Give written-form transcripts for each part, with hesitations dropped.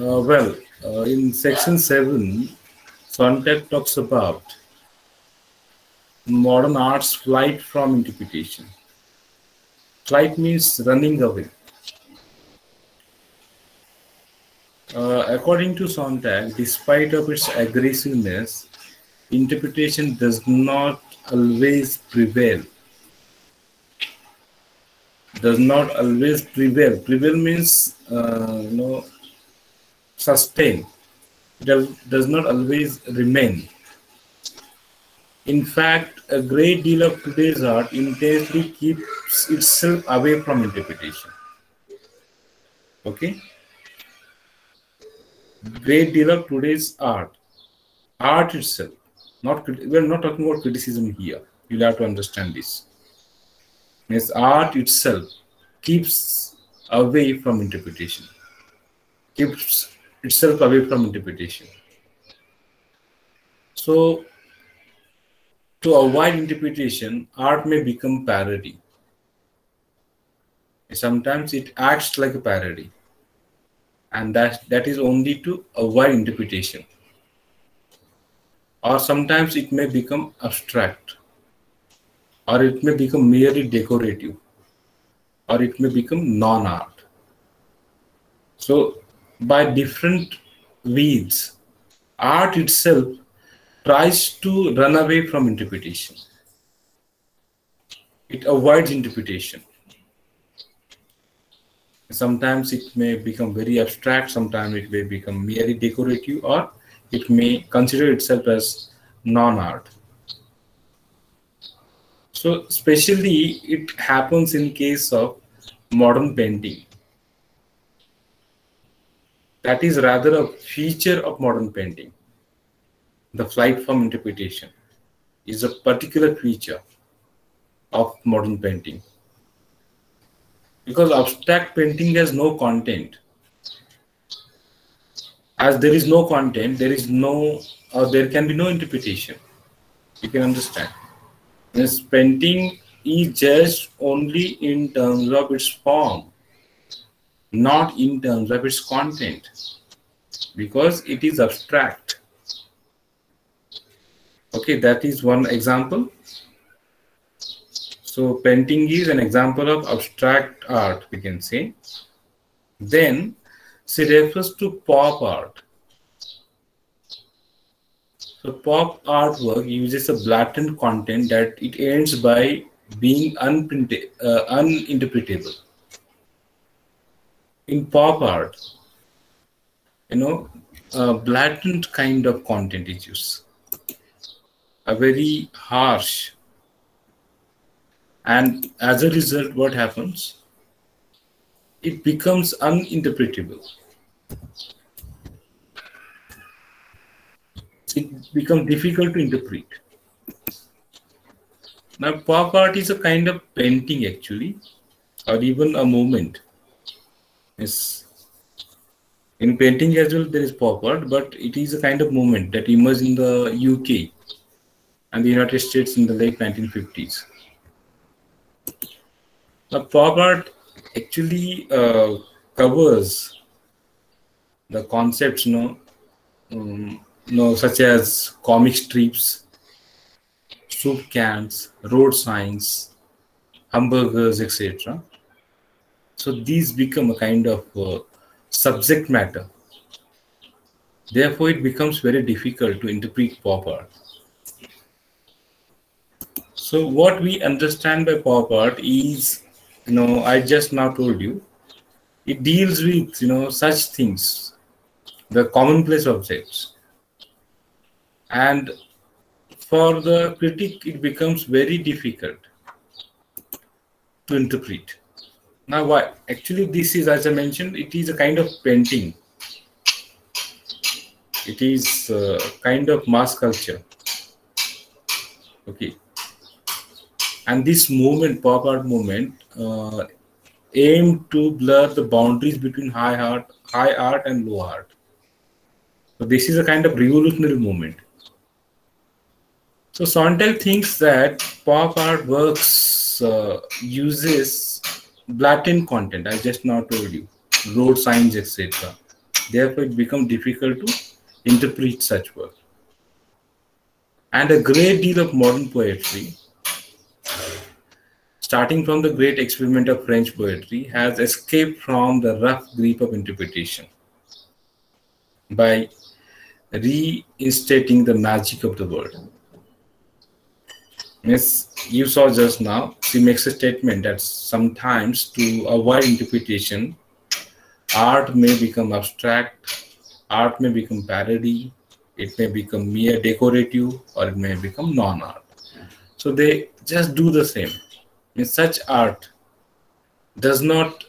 In section 7, Sontag talks about modern art's flight from interpretation. Flight means running away. According to Sontag, despite of its aggressiveness, interpretation does not always prevail. Does not always prevail. Prevail means sustain. Does not always remain. In fact, a great deal of today's art intensely keeps itself away from interpretation. Okay? Great deal of today's art itself, we're not talking about criticism here. You'll have to understand this. Yes, art itself keeps away from interpretation. Keeps itself away from interpretation. So, to avoid interpretation, art may become parody. Sometimes it acts like a parody. And that is only to avoid interpretation. Or sometimes it may become abstract. Or it may become merely decorative. Or it may become non-art. So, by different means, art itself tries to run away from interpretation. It avoids interpretation. Sometimes it may become very abstract, sometimes it may become merely decorative, or it may consider itself as non-art. So, especially it happens in case of modern painting. That is rather a feature of modern painting. The flight from interpretation is a particular feature of modern painting. Because abstract painting has no content. As there is no content, there can be no interpretation. You can understand. This painting is judged only in terms of its form, not in terms of its content, because it is abstract. Okay, that is one example. So painting is an example of abstract art, we can say. Then she refers to pop art. So pop artwork uses a blatant content that it ends by being uninterpretable. In pop art, a blatant kind of content is used. A very harsh. And as a result, what happens? It becomes uninterpretable. It becomes difficult to interpret. Now, pop art is a kind of painting actually, or even a movement. Yes. In painting as well, there is pop art, but it is a kind of movement that emerged in the UK and the United States in the late 1950s. Now, pop art actually covers the concepts, such as comic strips, soup cans, road signs, hamburgers, etc. So these become a kind of subject matter. Therefore, it becomes very difficult to interpret pop art. So what we understand by pop art is, I just now told you, it deals with, such things, the commonplace objects. And for the critic, it becomes very difficult to interpret. Now, why? Actually, this is, as I mentioned, it is a kind of painting. It is a kind of mass culture. Okay. And this movement, pop art movement, aimed to blur the boundaries between high art and low art. So this is a kind of revolutionary movement. So Sontag thinks that pop art works uses blatant content, I just now told you, road signs, etc. Therefore, it becomes difficult to interpret such work. And a great deal of modern poetry, starting from the great experiment of French poetry, has escaped from the rough grip of interpretation by reinstating the magic of the word. As you saw just now, she makes a statement that sometimes to avoid interpretation, art may become abstract, art may become parody, it may become mere decorative, or it may become non-art. So they just do the same. Such art does not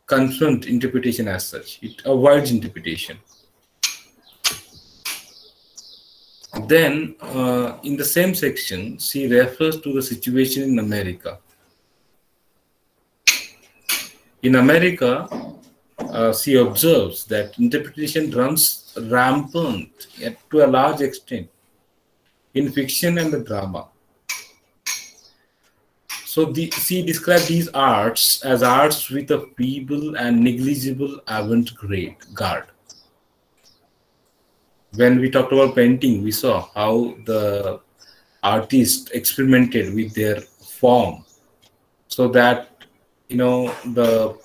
confront interpretation as such. It avoids interpretation. Then, in the same section, she refers to the situation in America. In America, she observes that interpretation runs rampant to a large extent in fiction and the drama. So she described these arts as arts with a feeble and negligible avant-garde. When we talked about painting, we saw how the artists experimented with their form so that it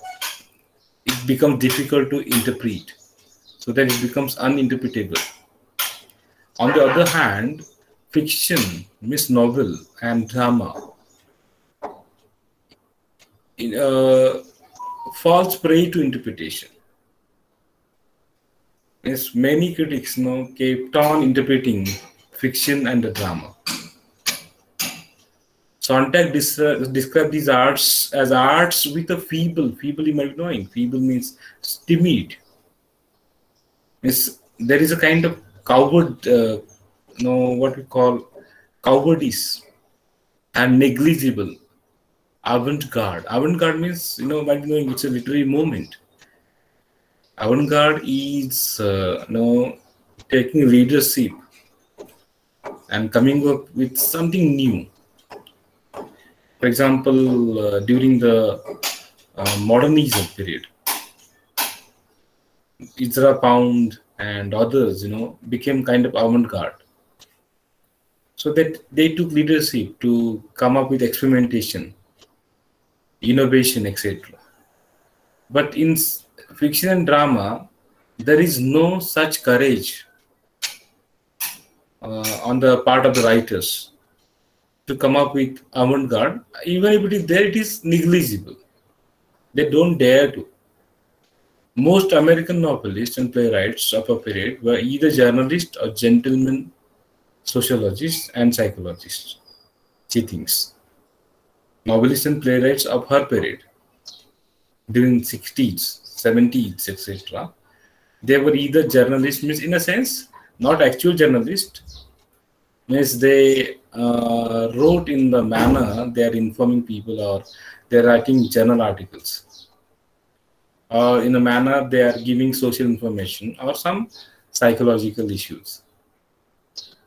becomes difficult to interpret, so that it becomes uninterpretable. On the other hand, fiction, means novel and drama, falls prey to interpretation. Yes, many critics kept on interpreting fiction and the drama. Sontag described these arts as arts with a feeble you might be knowing. Feeble means timid. There is a kind of coward, what we call cowardice, and negligible. Avant-garde. Avant-garde means, might be knowing, it's a literary movement. Avant-garde is, taking leadership and coming up with something new. For example, during the modernism period, Ezra Pound and others, became kind of avant-garde. So that they took leadership to come up with experimentation, innovation, etc. But in fiction and drama, there is no such courage on the part of the writers to come up with avant-garde. Even if it is there, it is negligible. They don't dare to. Most American novelists and playwrights of a period were either journalists or gentlemen sociologists and psychologists, she thinks. Novelists and playwrights of her period, during 60s, 70s, etc., they were either journalists, means in a sense, not actual journalists, means they wrote in the manner they are informing people, or they are writing journal articles, or in a manner they are giving social information or some psychological issues.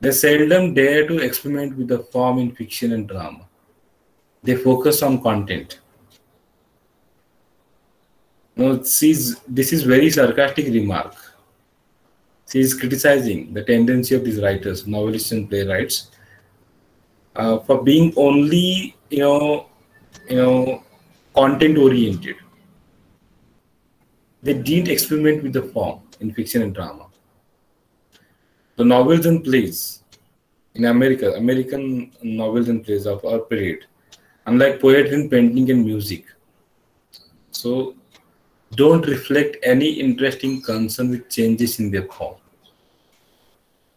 They seldom dare to experiment with the form in fiction and drama. They focus on content. This is very sarcastic remark. She is criticizing the tendency of these writers, novelists and playwrights, for being only, content oriented. They didn't experiment with the form in fiction and drama. The novels and plays in America, American novels and plays of our period, unlike poetry and painting and music, so don't reflect any interesting concern with changes in their form.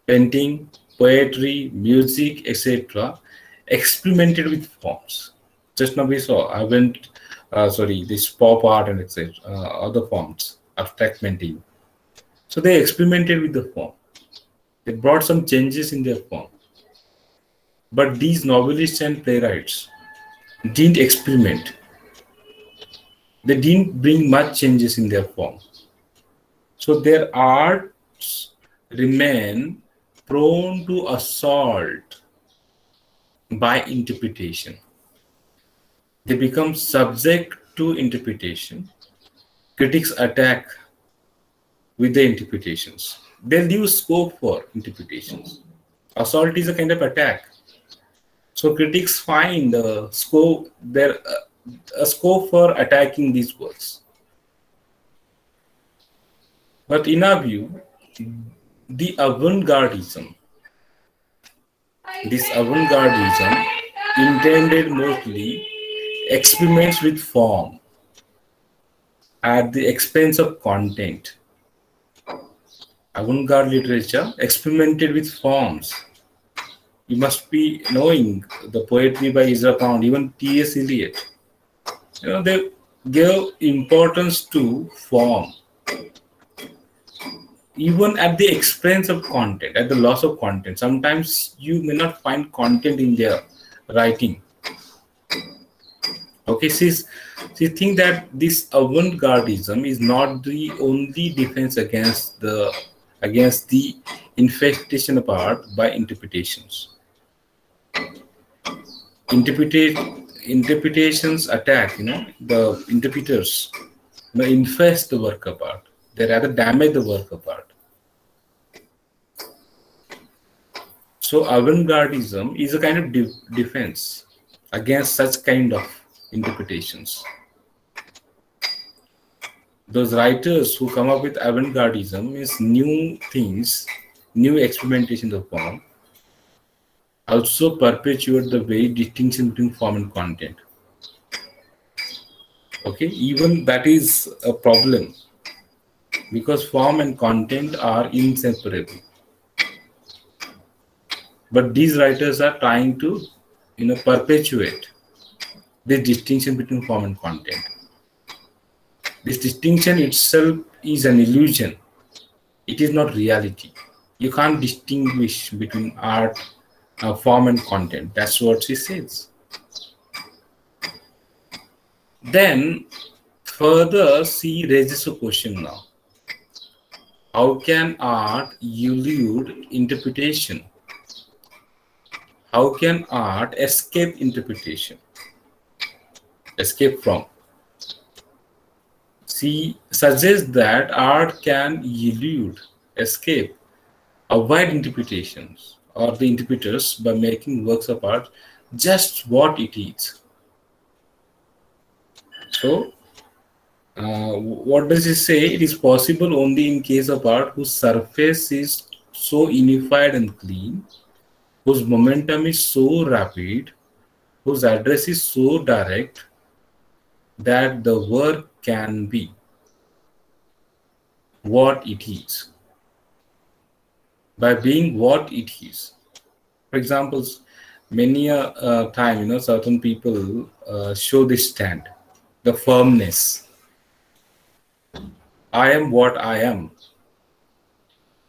Painting, poetry, music, etc. experimented with forms. Just now we saw, this pop art and etc. Other forms, abstract painting. So they experimented with the form. They brought some changes in their form. But these novelists and playwrights didn't experiment. They didn't bring much changes in their form. So their arts remain prone to assault by interpretation. They become subject to interpretation. Critics attack with the interpretations. They leave scope for interpretations. Assault is a kind of attack. So critics find a scope for attacking these works. But in our view, the avant-gardism, intended mostly experiments with form at the expense of content. Avant-garde literature experimented with forms. You must be knowing the poetry by Ezra Pound, even T.S. Eliot. They gave importance to form, even at the expense of content, at the loss of content. Sometimes you may not find content in their writing. Okay, see, think that this avant-gardism is not the only defense against the infestation part by interpretations. Interpretations attack, the interpreters, infest the work of art. They rather damage the work of art. So avant-gardism is a kind of defense against such kind of interpretations. Those writers who come up with avant-gardism is new things, new experimentation of form, also perpetuate the very distinction between form and content. Okay, even that is a problem, because form and content are inseparable. But these writers are trying to, perpetuate the distinction between form and content. This distinction itself is an illusion. It is not reality. You can't distinguish between art, form and content. That's what she says. Then further, she raises a question now. How can art elude interpretation? How can art escape interpretation? Escape from? She suggests that art can elude, escape, avoid interpretations or the interpreters by making works of art just what it is. So, what does it say? It is possible only in case of art whose surface is so unified and clean, whose momentum is so rapid, whose address is so direct, that the work can be what it is. By being what it is. For example, many a time, certain people show this stand, the firmness. I am what I am.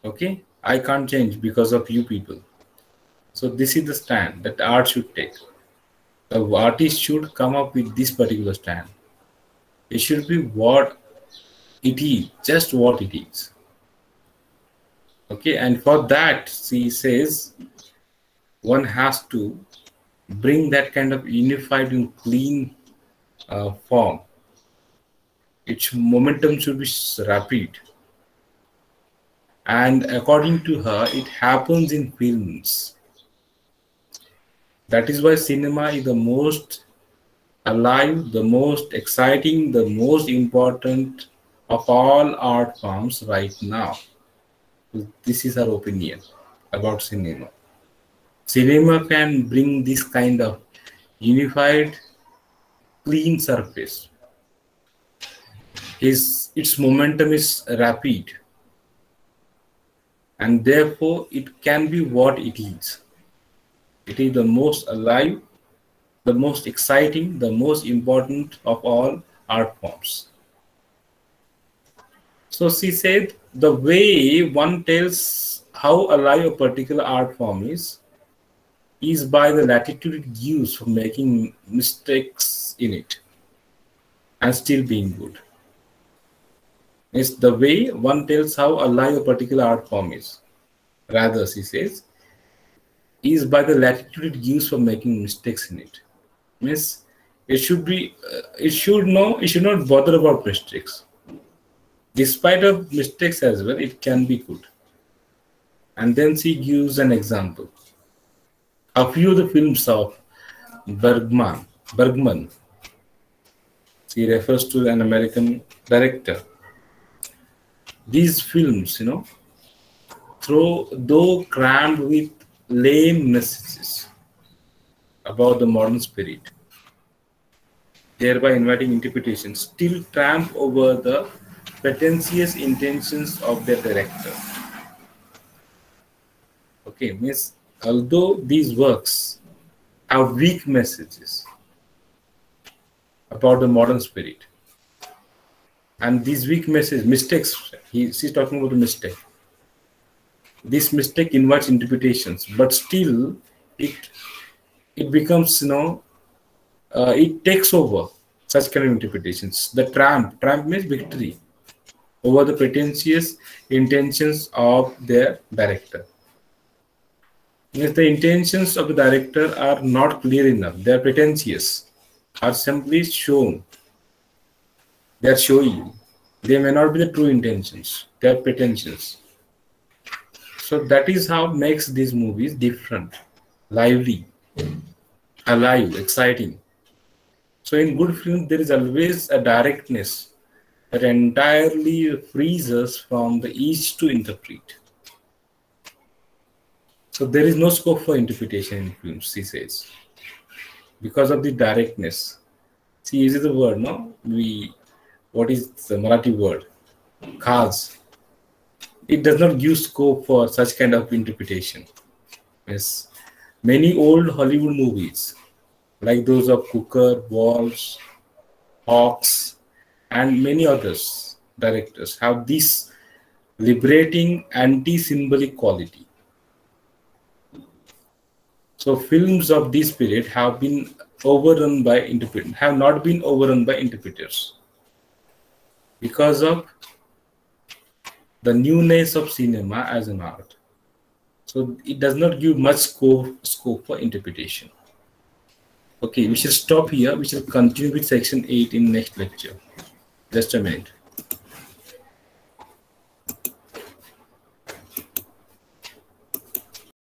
Okay? I can't change because of you people. So this is the stand that art should take. The artist should come up with this particular stand. It should be what it is, just what it is. Okay, and for that, she says, one has to bring that kind of unified and clean form. Its momentum should be rapid. And according to her, it happens in films. That is why cinema is the most alive, the most exciting, the most important of all art forms right now. This is our opinion about cinema. Cinema can bring this kind of unified, clean surface. Its momentum is rapid, and therefore it can be what it is. It is the most alive, the most exciting, the most important of all art forms. So she said, the way one tells how alive a particular art form is by the latitude it gives for making mistakes in it and still being good. It's the way one tells how alive a particular art form is. Rather, she says, is by the latitude it gives for making mistakes in it. Means it should be, it should not bother about mistakes. Despite of mistakes as well, it can be good. And then she gives an example. A few of the films of Bergman. She refers to an American director. These films, though crammed with lame messages about the modern spirit, thereby inviting interpretation, still tramp over the pretentious intentions of their director. Okay, means although these works have weak messages about the modern spirit, and these weak mistakes, she's talking about the mistake. This mistake invites interpretations, but still it becomes, it takes over such kind of interpretations. The tramp means victory over the pretentious intentions of their director. If the intentions of the director are not clear enough, they are pretentious, are simply shown. They are showing. They may not be the true intentions. They are pretensions. So that is how makes these movies different, lively, alive, exciting. So in good films, there is always a directness that entirely frees us from the itch to interpret. So there is no scope for interpretation in films, she says, because of the directness. She uses the word, what is the Marathi word? Khaz. It does not give scope for such kind of interpretation. Yes. Many old Hollywood movies, like those of Cooker, Walsh, Hawks, and many others directors, have this liberating anti-symbolic quality. So films of this period have been overrun by interpreters, have not been overrun by interpreters because of the newness of cinema as an art. So it does not give much scope for interpretation. Okay, we shall stop here. We shall continue with section 8 in next lecture. Just a minute.